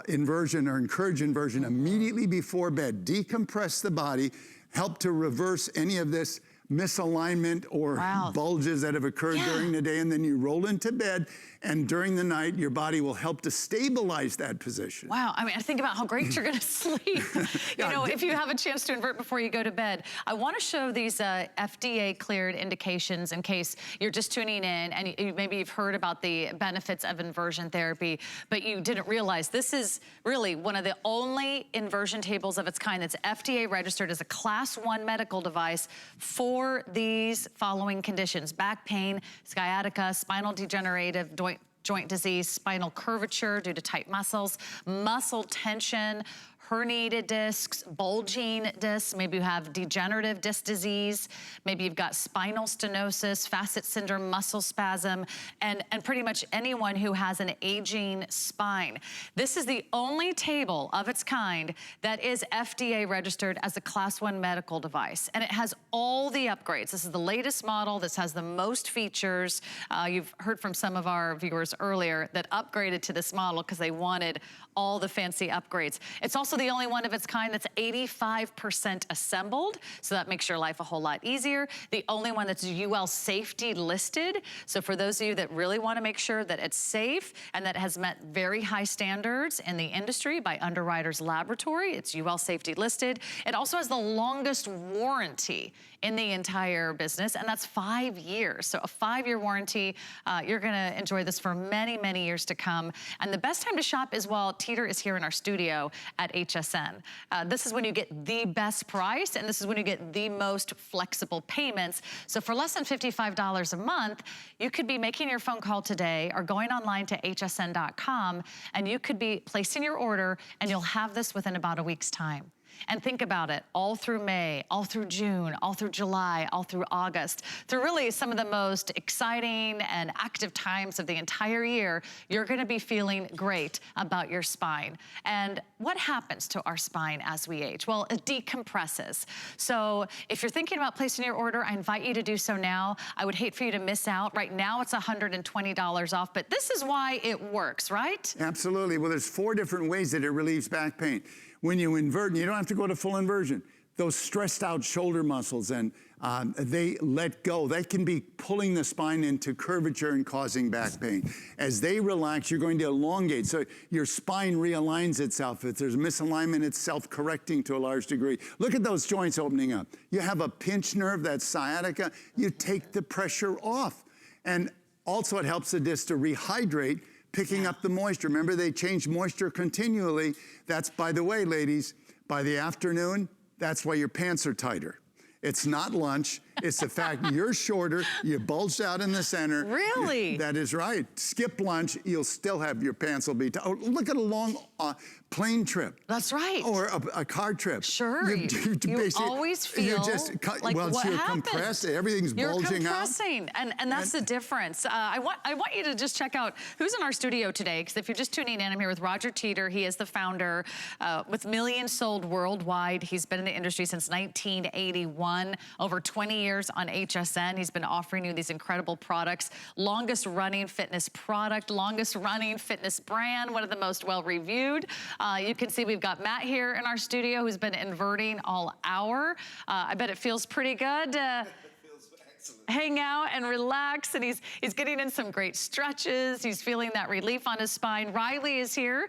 inversion or encourage inversion immediately before bed. Decompress the body, help to reverse any of this misalignment or bulges that have occurred during the day, and then you roll into bed, and during the night, your body will help to stabilize that position. Wow, I mean, think about how great you're gonna sleep. You know, if you have a chance to invert before you go to bed. I wanna show these FDA cleared indications in case you're just tuning in and maybe you've heard about the benefits of inversion therapy, but you didn't realize this is really one of the only inversion tables of its kind that's FDA registered as a Class 1 medical device for these following conditions: back pain, sciatica, spinal degenerative joint disease, spinal curvature due to tight muscles, muscle tension, herniated discs, bulging discs, maybe you have degenerative disc disease, maybe you've got spinal stenosis, facet syndrome, muscle spasm, and pretty much anyone who has an aging spine. This is the only table of its kind that is FDA registered as a Class 1 medical device, and it has all the upgrades. This is the latest model. This has the most features. You've heard from some of our viewers earlier that upgraded to this model because they wanted all the fancy upgrades. It's also the only one of its kind that's 85% assembled, so that makes your life a whole lot easier. The only one that's UL safety listed, so for those of you that really want to make sure that it's safe and that has met very high standards in the industry by Underwriters Laboratory, it's UL safety listed. It also has the longest warranty in the entire business, and that's 5 years. So a 5-year warranty. You're gonna enjoy this for many, many years to come. And the best time to shop is while Teeter is here in our studio at HSN. This is when you get the best price, and this is when you get the most flexible payments. So for less than $55 a month, you could be making your phone call today or going online to hsn.com, and you could be placing your order, and you'll have this within about a week's time. And think about it, all through May, all through June, all through July, all through August, through really some of the most exciting and active times of the entire year, you're gonna be feeling great about your spine. And what happens to our spine as we age? Well, it decompresses. So if you're thinking about placing your order, I invite you to do so now. I would hate for you to miss out. Right now it's $120 off, but this is why it works, right? Absolutely. Well, there's 4 different ways that it relieves back pain. When you invert, and you don't have to go to full inversion, those stressed out shoulder muscles, and they let go. They can be pulling the spine into curvature and causing back pain. As they relax, you're going to elongate. So your spine realigns itself. If there's misalignment, it's self-correcting to a large degree. Look at those joints opening up. You have a pinched nerve, that's sciatica. You take the pressure off. And also it helps the disc to rehydrate, picking up the moisture. Remember, they change moisture continually. That's, by the way, ladies, by the afternoon, that's why your pants are tighter. It's not lunch. It's the fact you're shorter, you bulged out in the center. Really? That is right. Skip lunch, you'll still have, your pants will be tight. Oh, look at a long plane trip. That's right. Or a car trip. Sure. You always feel like well, what you're happened? compressed, everything's bulging out. You're compressing, and that's the difference. I want you to just check out who's in our studio today, because if you're just tuning in, I'm here with Roger Teeter. He is the founder, with millions sold worldwide. He's been in the industry since 1981, over 20 years on HSN. He's been offering you these incredible products. Longest running fitness product, longest running fitness brand, one of the most well-reviewed. You can see we've got Matt here in our studio who's been inverting all hour. I bet it feels pretty good. Hang out and relax, and he's getting in some great stretches. He's feeling that relief on his spine. Riley is here.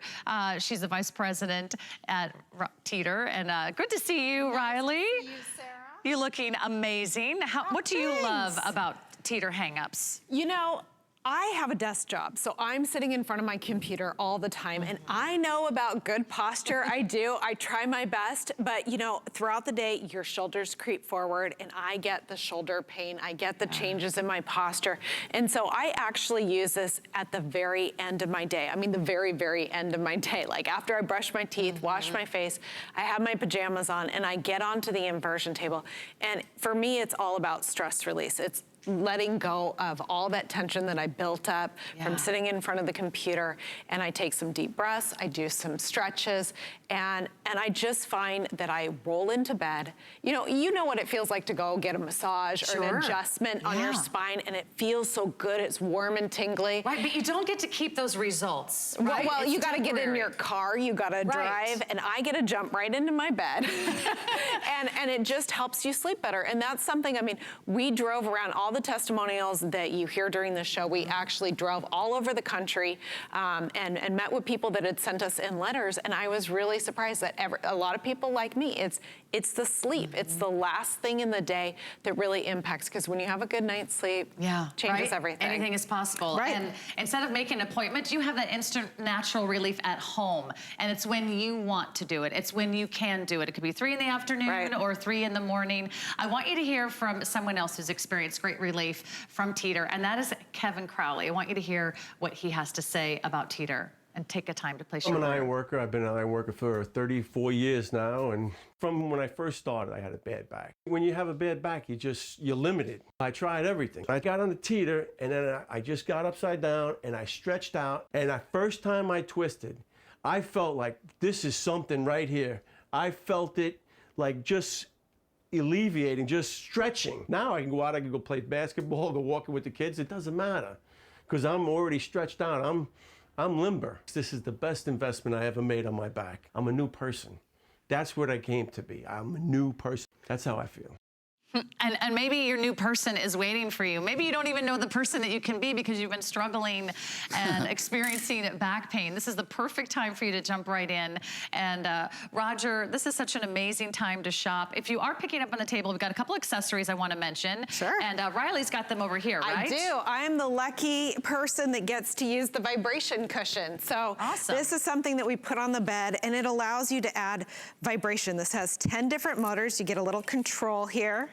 She's the vice president at Teeter, and good to see you, Riley. Nice to see you, Sarah. You're looking amazing. What do you love about Teeter hang-ups? You know, I have a desk job, so I'm sitting in front of my computer all the time, and I know about good posture. I do. I try my best, but you know, throughout the day, your shoulders creep forward, and I get the shoulder pain. I get the changes in my posture, and so I actually use this at the very end of my day. I mean, the very, very end of my day. Like after I brush my teeth, wash my face, I have my pajamas on, and I get onto the inversion table. And for me, it's all about stress release. It's letting go of all that tension that I built up from sitting in front of the computer, and I take some deep breaths, I do some stretches, and I just find that I roll into bed. You know what it feels like to go get a massage or an adjustment on your spine, and it feels so good, it's warm and tingly. Right, but you don't get to keep those results, right? Well, you gotta get in your car, you gotta drive, and I get to jump right into my bed. and it just helps you sleep better. And that's something, I mean, we drove around all the testimonials that you hear during the show. We actually drove all over the country and met with people that had sent us in letters, and I was really surprised that a lot of people like me, it's the sleep. It's the last thing in the day that really impacts, because when you have a good night's sleep, changes everything. Anything is possible. Right. And instead of making an appointment, you have that instant natural relief at home. And it's when you want to do it. It's when you can do it. It could be 3 in the afternoon or 3 in the morning. I want you to hear from someone else who's experienced great relief from Teeter, and that is Kevin Crowley. I want you to hear what he has to say about Teeter. and take a time to place I'm your an order. iron worker. I've been an iron worker for 34 years now, and from when I first started, I had a bad back. When you have a bad back, you're limited. I tried everything. I got on the teeter, and then I just got upside down, and I stretched out, and the first time I twisted, I felt like this is something right here. I felt it like just alleviating, just stretching. Now I can go out, I can go play basketball, go walking with the kids. It doesn't matter, because I'm already stretched out. I'm limber. This is the best investment I ever made on my back. I'm a new person. That's what I came to be. I'm a new person. That's how I feel. And maybe your new person is waiting for you. Maybe you don't even know the person that you can be because you've been struggling and experiencing back pain. This is the perfect time for you to jump right in. And Roger, this is such an amazing time to shop. If you are picking up on the table, we've got a couple accessories I want to mention. Sure. And Riley's got them over here, right? I do. I'm the lucky person that gets to use the vibration cushion. So awesome. This is something that we put on the bed, and it allows you to add vibration. This has 10 different motors. You get a little control here.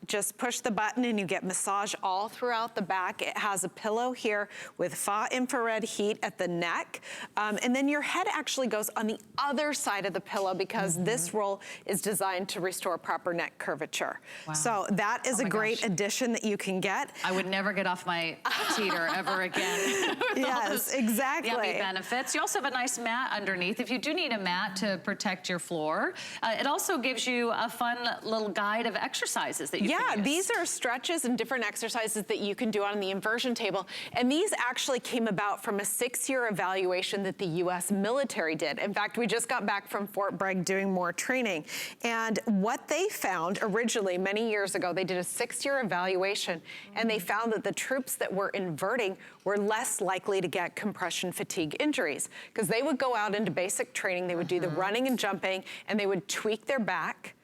Just push the button and you get massage all throughout the back. It has a pillow here with far infrared heat at the neck. And then your head actually goes on the other side of the pillow because this roll is designed to restore proper neck curvature. Wow. So that is a great addition that you can get. I would never get off my teeter ever again. Yes, exactly. Yummy benefits. You also have a nice mat underneath if you do need a mat to protect your floor. It also gives you a fun little guide of exercises that you can use. These are stretches and different exercises that you can do on the inversion table. And these actually came about from a 6-year evaluation that the U.S. military did. In fact, we just got back from Fort Bragg doing more training. And what they found originally, many years ago, they did a 6-year evaluation, and they found that the troops that were inverting were less likely to get compression fatigue injuries because they would go out into basic training, they would do the running and jumping, and they would tweak their back.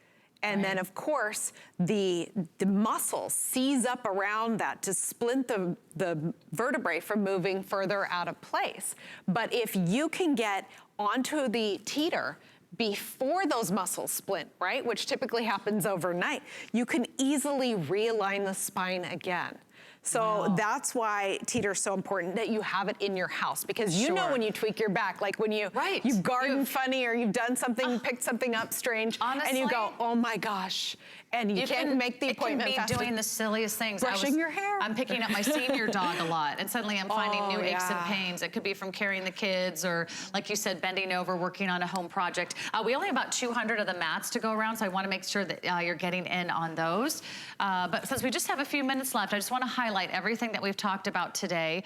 And then, of course, the muscles seize up around that to splint the vertebrae from moving further out of place. But if you can get onto the teeter before those muscles splint, right, which typically happens overnight, you can easily realign the spine again. So that's why teeter is so important that you have it in your house, because you know when you tweak your back, like when you you've gardened funny or you've done something, picked something up strange, honestly, and you go, oh my gosh, and you can't make the appointment fast. You can be doing the silliest things. Brushing your hair. I'm picking up my senior dog a lot, and suddenly I'm finding new aches and pains. It could be from carrying the kids or, like you said, bending over, working on a home project. We only have about 200 of the mats to go around, so I want to make sure that you're getting in on those. But since we just have a few minutes left, I just want to highlight everything that we've talked about today.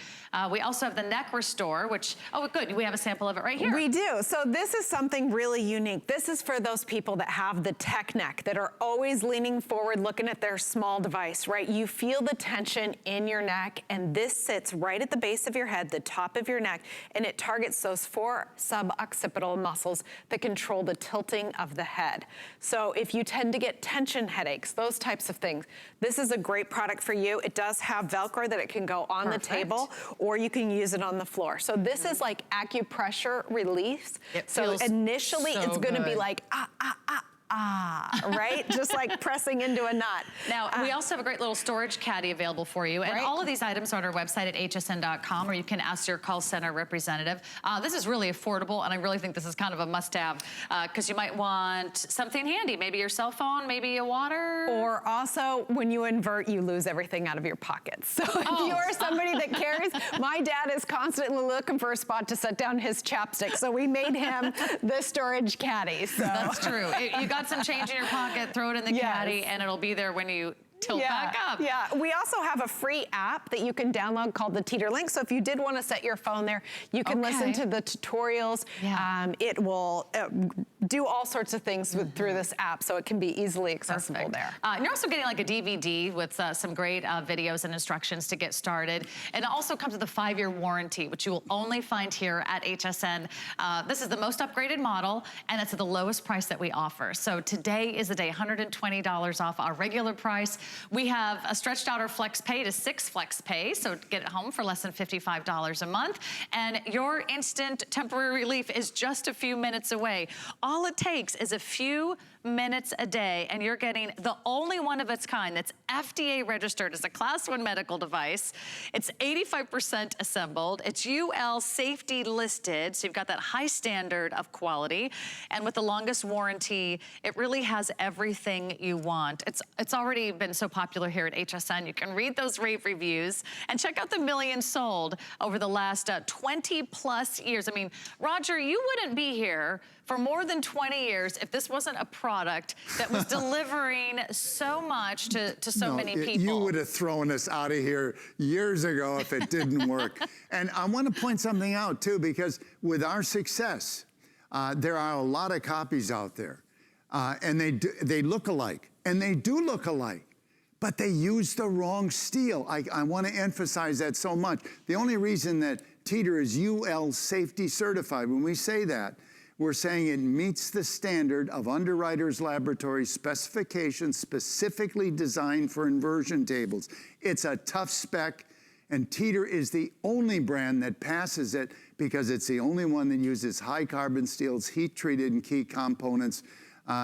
We also have the neck restore, which, good, we have a sample of it right here. We do. So this is something really unique. This is for those people that have the tech neck, that are always leaning forward, looking at their small device, right? You feel the tension in your neck, and this sits right at the base of your head, the top of your neck, and it targets those 4 suboccipital muscles that control the tilting of the head. So if you tend to get tension headaches, those types of things, this is a great product for you. It does have Velcro that it can go on the table, or you can use it on the floor. So this is like acupressure release. So initially it's gonna be like, right? Just like pressing into a knot. Now, we also have a great little storage caddy available for you. And all of these items are on our website at hsn.com, or you can ask your call center representative. This is really affordable, and I really think this is kind of a must-have because you might want something handy, maybe your cell phone, maybe a water. Or also, when you invert, you lose everything out of your pockets. So if you are somebody that carries, my dad is constantly looking for a spot to set down his chapstick, so we made him the storage caddy. So. That's true. You got some change in your pocket, throw it in the caddy, and it'll be there when you tilt back up. Yeah, we also have a free app that you can download called the Teeter Link. So if you did want to set your phone there, you can listen to the tutorials. It will do all sorts of things through this app, so it can be easily accessible there. You're also getting like a DVD with some great videos and instructions to get started. And it also comes with a 5-year warranty, which you will only find here at HSN. This is the most upgraded model, and it's at the lowest price that we offer. So today is the day, $120 off our regular price. We have a stretched out our flex pay to 6 flex pay, so get it home for less than $55 a month. And your instant temporary relief is just a few minutes away. All it takes is a few minutes a day, and you're getting the only one of its kind that's FDA registered as a Class 1 medical device. It's 85% assembled. It's UL safety listed, so you've got that high standard of quality. And with the longest warranty, it really has everything you want. It's already been so popular here at HSN. You can read those rave reviews and check out the millions sold over the last 20 plus years. I mean, Roger, you wouldn't be here for more than 20 years if this wasn't a product that was delivering so much to so many people. You would have thrown us out of here years ago if it didn't work. And I want to point something out too, because with our success, there are a lot of copies out there, and they look alike, and they do look alike, but they use the wrong steel. I want to emphasize that so much. The only reason that Teeter is UL safety certified, when we say that, we're saying it meets the standard of Underwriters Laboratory specifications specifically designed for inversion tables. It's a tough spec, and Teeter is the only brand that passes it because it's the only one that uses high carbon steels, heat treated and key components.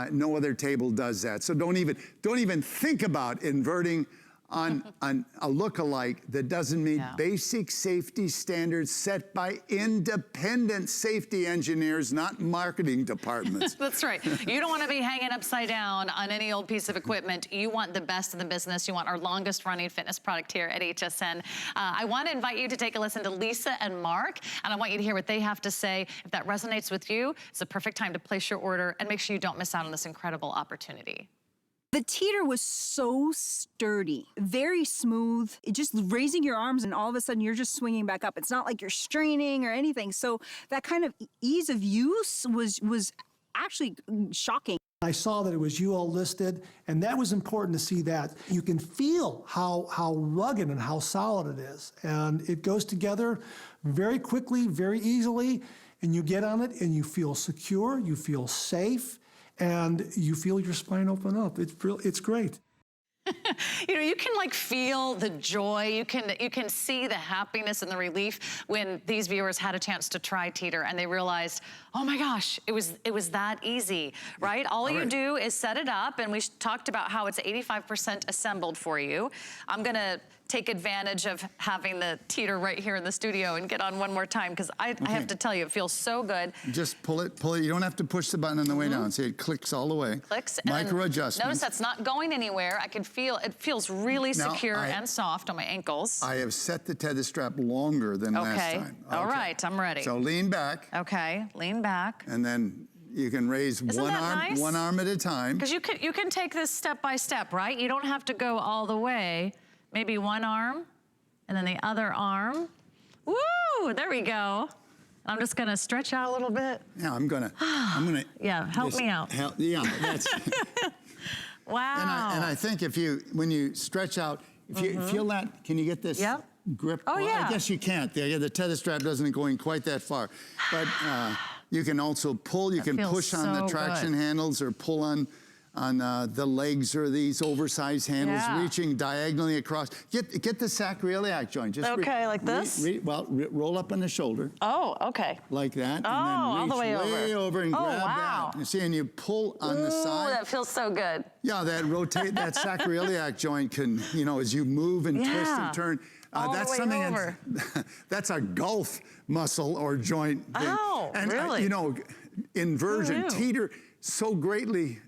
No other table does that. So don't even think about inverting on a look-alike that doesn't meet basic safety standards set by independent safety engineers, not marketing departments. That's right. You don't want to be hanging upside down on any old piece of equipment. You want the best in the business. You want our longest running fitness product here at HSN. I want to invite you to take a listen to Lisa and Mark, and I want you to hear what they have to say. If that resonates with you, it's a perfect time to place your order and make sure you don't miss out on this incredible opportunity. The Teeter was so sturdy, very smooth. Just raising your arms and all of a sudden you're just swinging back up. It's not like you're straining or anything. So that kind of ease of use was actually shocking. I saw that it was UL listed, and that was important to see that. You can feel how rugged and how solid it is. And it goes together very quickly, very easily, and you get on it and you feel secure, you feel safe, and you feel your spine open up. It's great. You know, you can like feel the joy. You can see the happiness and the relief when these viewers had a chance to try Teeter and they realized, oh my gosh, it was that easy, right? All you do is set it up, and we talked about how it's 85% assembled for you. I'm gonna take advantage of having the Teeter right here in the studio and get on one more time, because I have to tell you, it feels so good. Just pull it. You don't have to push the button on the way down. See, it clicks all the way. Clicks. Micro adjustments. Notice that's not going anywhere. I can feel, it feels really secure and soft on my ankles. I have set the tether strap longer than last time. Okay. All right, I'm ready. So lean back. Okay, lean back. And then you can raise one arm at a time. Because you can take this step by step, right? You don't have to go all the way. Maybe one arm, and then the other arm. Woo, there we go. I'm just gonna stretch out a little bit. Yeah, I'm gonna. Yeah, help me out. That's. Wow. And I think when you stretch out, if you feel that, can you get this grip? Oh, well, yeah. I guess you can't. The tether strap doesn't go quite that far. But you can also pull. You can push on the traction handles or pull on the legs or these oversized handles, reaching diagonally across. Get the sacroiliac joint. Just like this? Roll up on the shoulder. Oh, okay. Like that. Oh, and then reach all the way over and grab that. You see, and you pull on the side. That feels so good. Yeah, that sacroiliac joint can, as you move and twist and turn. That's something that's a golf muscle or joint thing. Oh, and, really? Inversion, Teeter so greatly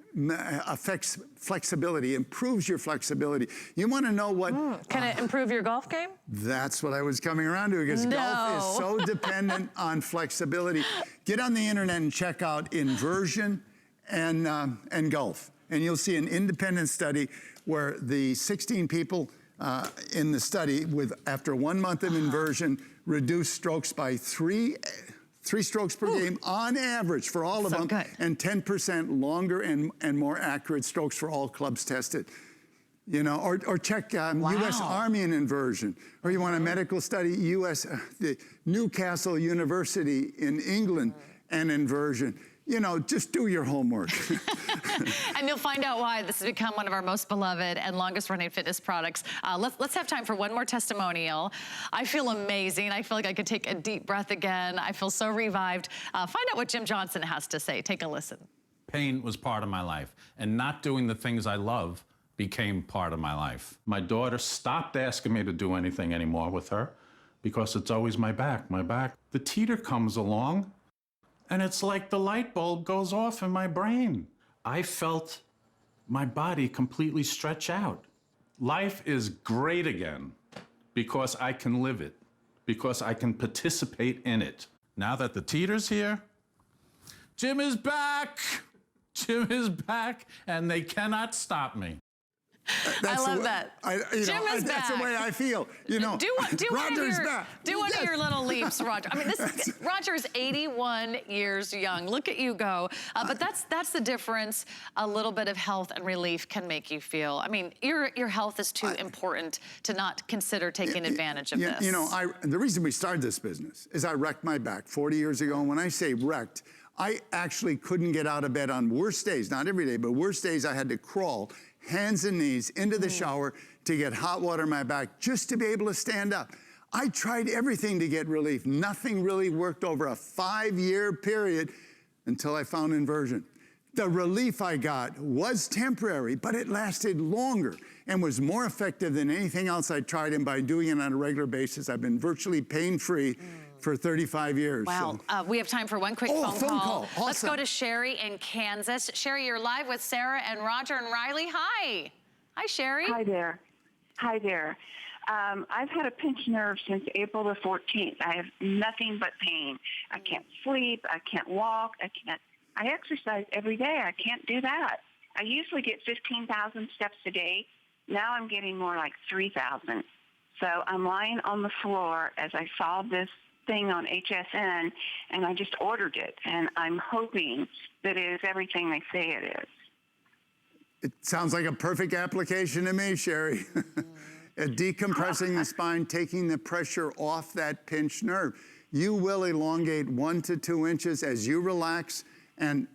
affects flexibility, improves your flexibility. You want to know what... Can it improve your golf game? That's what I was coming around to, because golf is so dependent on flexibility. Get on the internet and check out Inversion and golf. And you'll see an independent study where the 16 people in the study after 1 month of inversion reduced strokes by three strokes per game on average for all of them, and 10% longer and more accurate strokes for all clubs tested. Or check U.S. Army and inversion, or you want a medical study, the Newcastle University in England and inversion. you know, just do your homework. And you'll find out why this has become one of our most beloved and longest running fitness products. Let's have time for one more testimonial. I feel amazing. I feel like I could take a deep breath again. I feel so revived. Find out what Jim Johnson has to say. Take a listen. Pain was part of my life, and not doing the things I love became part of my life. My daughter stopped asking me to do anything anymore with her because it's always my back, my back. The Teeter comes along, and it's like the light bulb goes off in my brain. I felt my body completely stretch out. Life is great again because I can live it, because I can participate in it. Now that the Teeter's here, Jim is back! Jim is back, and they cannot stop me. I love that. Jim is back. That's the way I feel. You know, Roger's back. Do one of your little leaps, Roger. I mean, Roger is 81 years young. Look at you go. But that's the difference a little bit of health and relief can make you feel. I mean, your health is too important to not consider taking advantage of this. You know, the reason we started this business is I wrecked my back 40 years ago. And when I say wrecked, I actually couldn't get out of bed on worst days, not every day, but worst days I had to crawl hands and knees into the shower to get hot water in my back just to be able to stand up. I tried everything to get relief. Nothing really worked over a 5-year period until I found inversion. The relief I got was temporary, but it lasted longer and was more effective than anything else I tried. And by doing it on a regular basis, I've been virtually pain-free for 35 years. Wow. So. We have time for one quick phone call. Awesome. Let's go to Sherry in Kansas. Sherry, you're live with Sarah and Roger and Riley. Hi. Hi, Sherry. Hi there. Hi there. I've had a pinched nerve since April the 14th. I have nothing but pain. I can't sleep. I can't walk. I exercise every day. I can't do that. I usually get 15,000 steps a day. Now I'm getting more like 3,000. So I'm lying on the floor as I saw this thing on HSN, and I just ordered it, and I'm hoping that it is everything they say it is. It sounds like a perfect application to me, Sherry. Decompressing the spine, taking the pressure off that pinched nerve. You will elongate 1 to 2 inches as you relax, and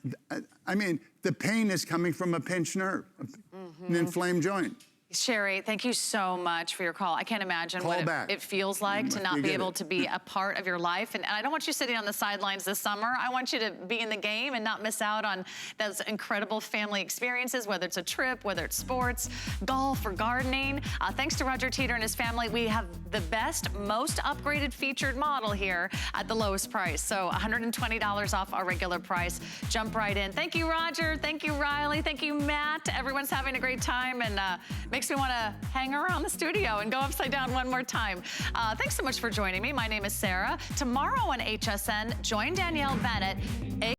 I mean, the pain is coming from a pinched nerve, an inflamed joint. Sherry, thank you so much for your call. I can't imagine what it feels like to not be able to be a part of your life. And I don't want you sitting on the sidelines this summer. I want you to be in the game and not miss out on those incredible family experiences, whether it's a trip, whether it's sports, golf, or gardening. Thanks to Roger Teeter and his family, we have the best, most upgraded featured model here at the lowest price. So $120 off our regular price. Jump right in. Thank you, Roger. Thank you, Riley. Thank you, Matt. Everyone's having a great time, and makes me want to hang around the studio and go upside down one more time. Thanks so much for joining me. My name is Sarah. Tomorrow on HSN, join Danielle Bennett.